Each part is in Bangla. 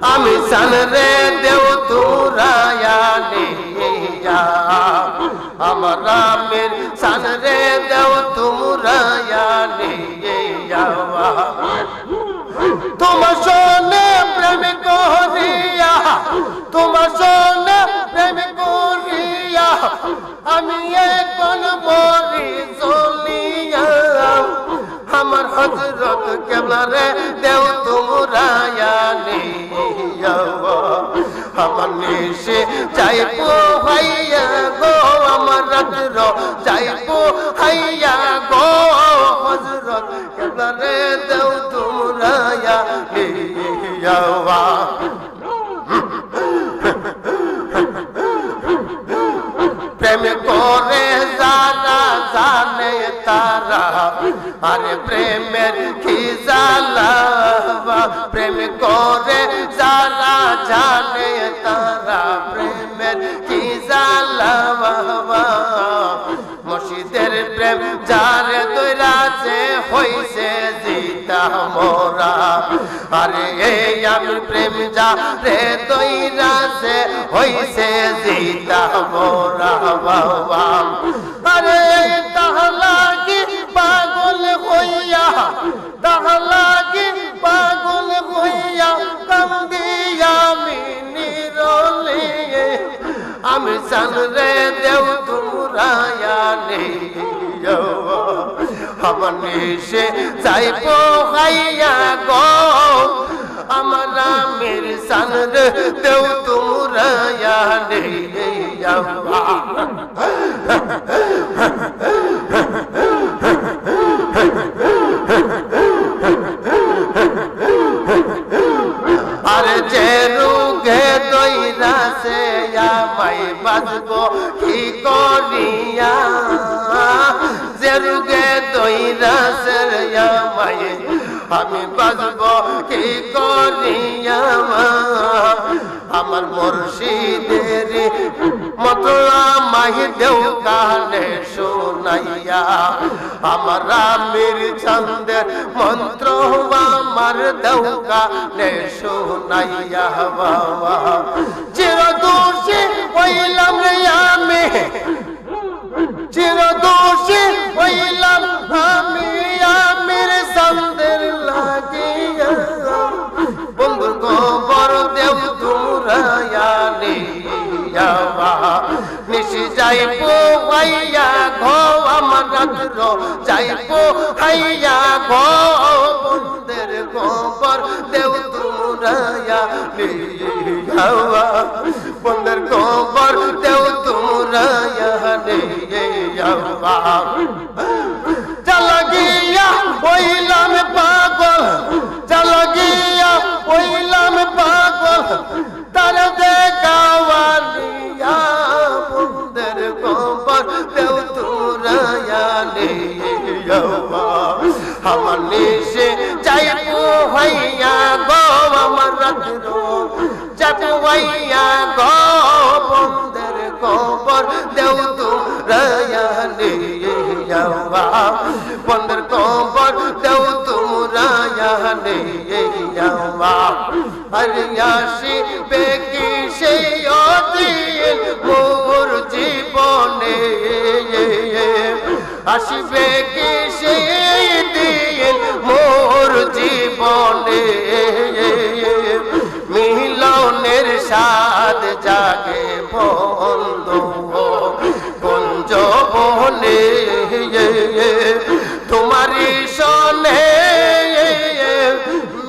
আমি সানরে দেও তুরায়া নিয়া আমার রামের সানরে দেও তুরায়া নিয়া তোমার সোনে প্রেম করিয়া তোমার সোনে প্রেম করিয়া আমি এখন মরি চলিয়া আমার হযরত কেবলারে দেও তুরায়া নিয়া আমার নিশে যাইবো হাইয়া গো আমার রাত্র যাইবো হাইয়া গো হযরত কেবলারে দেও তুরায়া নিয়া প্রেম করে যারা জানে তারা আরে প্রেমের কি জ্বালা প্রেম করে যারা জানে তারা প্রেমের কি জ্বালা মুর্শিদের প্রেম যারে দৈরাছে হইছে জিতা মোরা আরে এই আমি প্রেম যারে দৈরাছে হইছে জিতা মোরা বাবা আরে তাহলাগি পাগল হইয়া তাহলাগি পাগল হইয়া কান্দিয়া আমি নিরলে আমি সানরে দেও তুরায়া নিয়া আমার নিশে যাইবো হাইয়া গো আমার রামের সানরে দেও তুরায়া নিয়া আরে যে রুগে দইরাছে আমায় বাজবো কি করিয়া যে রুগে দইরাছে আমায় আমি বাজবো কি করিয়া আমার মুর্শিদের মতো আমায় দেও কানে শোনাইয়া আমার রামের চন্দের মন্ত্র আমার দেও কানে শোনাইয়া বাবা চিরদোষী হইলাম রে আমি চিরদোষী হইলাম আমি আমির চন্দের লাগিয়া বন্ধু গোবর দেও তুরায়া নিয়া নিশি যাইবো হাইয়া গো আমার রাত্র যাইবো হাইয়া গো বন্ধের গোবর দেও তুরায়া নিয়া বন্ধের গোবর দেও তুরায়া নিয়া চলা গিয়া হইলাম পাগল চলা গিয়া হইলাম পাগল তার দেখাওয়ালিয়া বন্ধের গোবর দেও তুরায়া নিয়া আমার নিশে যাইবো হাইয়া গো আমার রাত্র যাবো হাইয়া গো বন্ধের গোবর দেও তুরায়া নিয়া বন্ধের গোবর দেও তুরায়া নিয়া আরে আসিবে কি সেই দিন মোর জীবনে আসিবে কি সেই দিন মোর জীবনে মিলনের স্বাদ জাগে বন্ধু কুঞ্জ বনে তোমারি সনে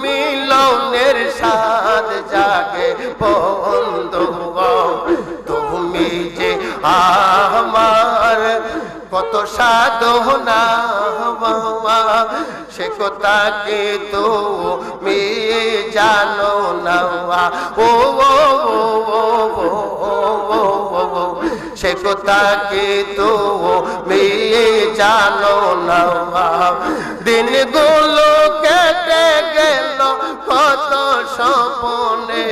মিলনের স্বাদ জাগে বন্ধু তুমি যে আমার কত সাধনা সে কথা কি তুমি জানো না ও সে কথা কি তুমি জানো না দিনগুলো কেটে গেল কত স্বপ্নে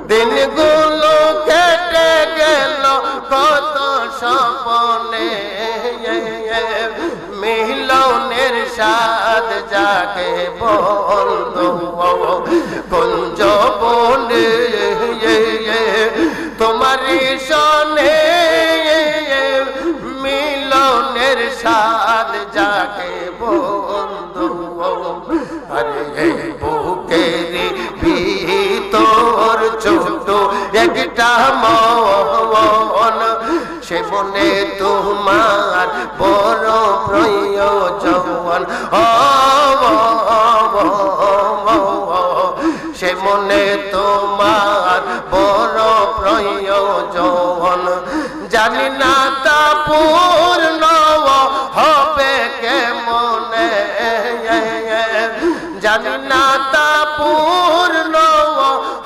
দিনগুলো কেটে গেল কত স্বপ্ন জীবনে মিলনের স্বাদ জাগে বন্ধু কুঞ্জ বনে তোমারি সনে মিলনের স্বাদ জাগে বন্ধু আরে বুকের ভিতর ছোট একটা মন সে মনে তোমার বড় প্রয়োজন সে মনে তোমার বড় প্রয়োজন জানি না তা পূর্ণ হবে কেমনে জানি না তা পূর্ণ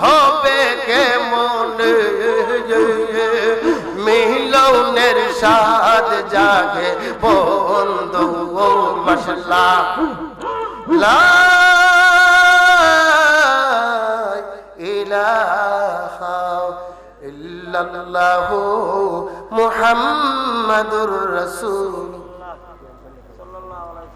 হবে কেমনে মিলনের স্বাদ জাগে বন্ধু মাশাআল্লাহ লা ইলাহা ইল্লাল্লাহু মুহাম্মাদুর রাসূল